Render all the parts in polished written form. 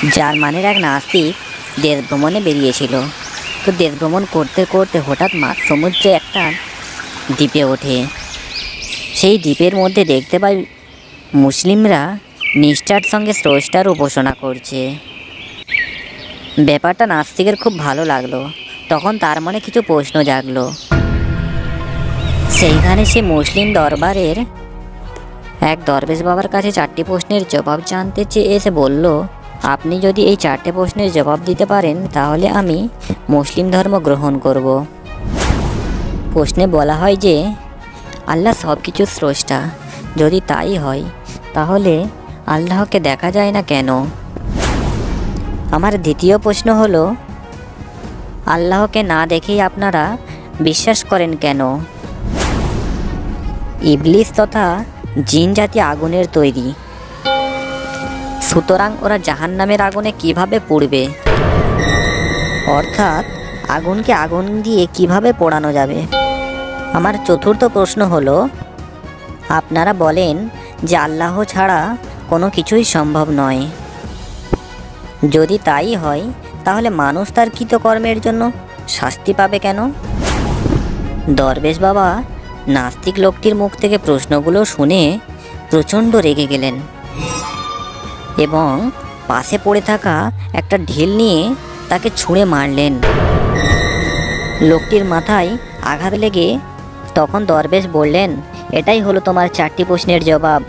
জার্মানির এক নাস্তিক দেশ ভ্রমণে বেরিয়েছিল। তো দেশ ভ্রমণ করতে করতে হঠাৎ মাঝ সমুদ্রে একটা দ্বীপে ওঠে। সেই দ্বীপের মধ্যে দেখতে পাই মুসলিমরা নিষ্ঠার সঙ্গে স্রষ্টার উপাসনা করছে। ব্যাপারটা নাস্তিকের খুব ভালো লাগলো। তখন তার মনে কিছু প্রশ্ন জাগলো। সেইখানে সে মুসলিম দরবারের এক দরবেশ বাবার কাছে 4টি প্রশ্নের জবাব জানতে চেয়ে এসে বলল, আপনি যদি এই 4টে প্রশ্নের জবাব দিতে পারেন তাহলে আমি মুসলিম ধর্ম গ্রহণ করব। প্রশ্নে বলা হয় যে আল্লাহ সব কিছুর স্রষ্টা। যদি তাই হয় তাহলে আল্লাহকে দেখা যায় না কেন? আমার দ্বিতীয় প্রশ্ন হলো, আল্লাহকে না দেখেই আপনারা বিশ্বাস করেন কেন? ইবলিস তথা জিন জাতি আগুনের তৈরি, সুতরাং ওরা জাহান্নামের আগুনে কিভাবে পুড়বে? অর্থাৎ আগুনকে আগুন দিয়ে কিভাবে পোড়ানো যাবে? আমার চতুর্থ প্রশ্ন হলো, আপনারা বলেন যে আল্লাহ ছাড়া কোনো কিছুই সম্ভব নয়। যদি তাই হয় তাহলে মানুষ তার কৃতকর্মের জন্য শাস্তি পাবে কেন? দরবেশ বাবা নাস্তিক লোকটির মুখ থেকে প্রশ্নগুলো শুনে প্রচণ্ড রেগে গেলেন এবং পাশে পড়ে থাকা একটা ঢিল নিয়ে তাকে ছুঁড়ে মারলেন। লোকটির মাথায় আঘাত লেগে তখন দরবেশ বললেন, এটাই হলো তোমার 4টি প্রশ্নের জবাব।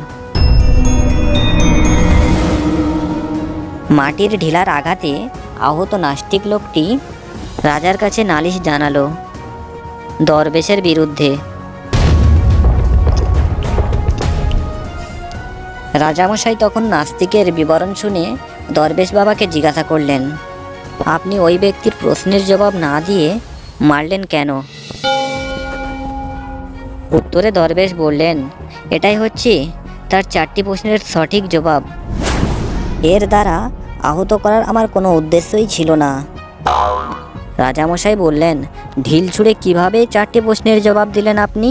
মাটির ঢিলার আঘাতে আহত নাস্তিক লোকটি রাজার কাছে নালিশ জানালো দরবেশের বিরুদ্ধে। রাজামশাই তখন নাস্তিকের বিবরণ শুনে দরবেশ বাবাকে জিজ্ঞাসা করলেন, আপনি ওই ব্যক্তির প্রশ্নের জবাব না দিয়ে মারলেন কেন? উত্তরে দরবেশ বললেন, এটাই হচ্ছে তার 4টি প্রশ্নের সঠিক জবাব। এর দ্বারা আহত করার আমার কোনো উদ্দেশ্যই ছিল না। রাজামশাই বললেন, ঢিল ছুঁড়ে কীভাবে 4টি প্রশ্নের জবাব দিলেন আপনি?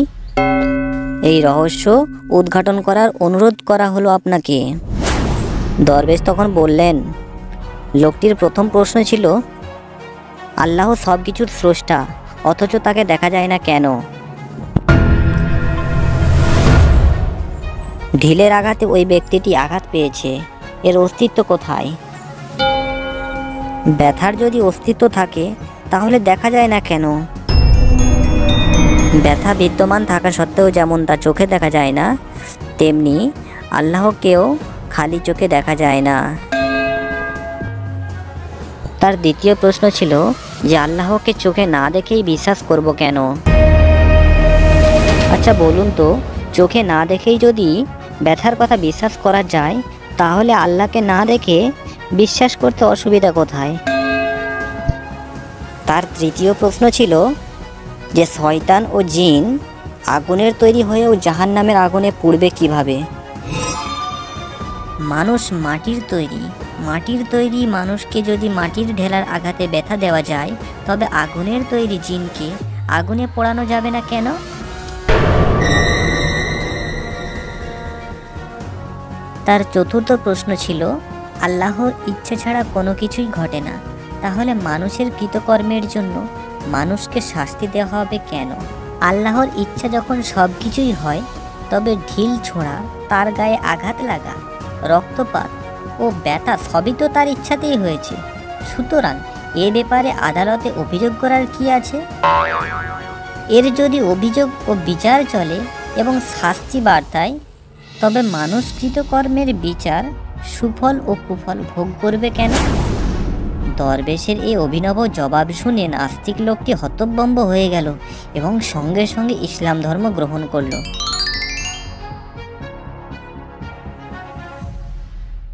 এই রহস্য উদ্ঘাটন করার অনুরোধ করা হলো আপনাকে। দরবেশ তখন বললেন, লোকটির প্রথম প্রশ্ন ছিল, আল্লাহ সব কিছুর স্রষ্টা অথচ তাকে দেখা যায় না কেন? ঢিলের আঘাতে ওই ব্যক্তিটি আঘাত পেয়েছে, এর অস্তিত্ব কোথায়? ব্যথার যদি অস্তিত্ব থাকে তাহলে দেখা যায় না কেন? ব্যথা বিদ্যমান থাকা সত্ত্বেও যেমন তা চোখে দেখা যায় না, তেমনি আল্লাহকেও খালি চোখে দেখা যায় না। তার দ্বিতীয় প্রশ্ন ছিল যে আল্লাহকে চোখে না দেখেই বিশ্বাস করব কেন? আচ্ছা বলুন তো, চোখে না দেখেই যদি ব্যথার কথা বিশ্বাস করা যায় তাহলে আল্লাহকে না দেখে বিশ্বাস করতে অসুবিধা কোথায়? তার তৃতীয় প্রশ্ন ছিল যে শয়তান ও জিন আগুনের তৈরি হয়েও জাহান্নামের আগুনে পুড়বে কিভাবে? মানুষ মাটির তৈরি মানুষকে যদি মাটির ঢেলার আঘাতে ব্যথা দেওয়া যায় তবে আগুনের তৈরি জিনকে আগুনে পোড়ানো যাবে না কেন? তার চতুর্থ প্রশ্ন ছিল, আল্লাহর ইচ্ছে ছাড়া কোনো কিছুই ঘটে না, তাহলে মানুষের কৃতকর্মের জন্য মানুষকে শাস্তি দেওয়া হবে কেন? আল্লাহর ইচ্ছা যখন সব কিছুই হয় তবে ঢিল ছোঁড়া, তার গায়ে আঘাত লাগা, রক্তপাত ও ব্যথা সবই তো তার ইচ্ছাতেই হয়েছে। সুতরাং এ ব্যাপারে আদালতে অভিযোগ করার কি আছে? এর যদি অভিযোগ ও বিচার চলে এবং শাস্তি বার্তায়, তবে মানুষ কৃতকর্মের বিচার সুফল ও কুফল ভোগ করবে কেন? দরবেশের এই অভিনব জবাব শুনে নাস্তিক লোকটি হতভম্ব হয়ে গেল এবং সঙ্গে সঙ্গে ইসলাম ধর্ম গ্রহণ করল।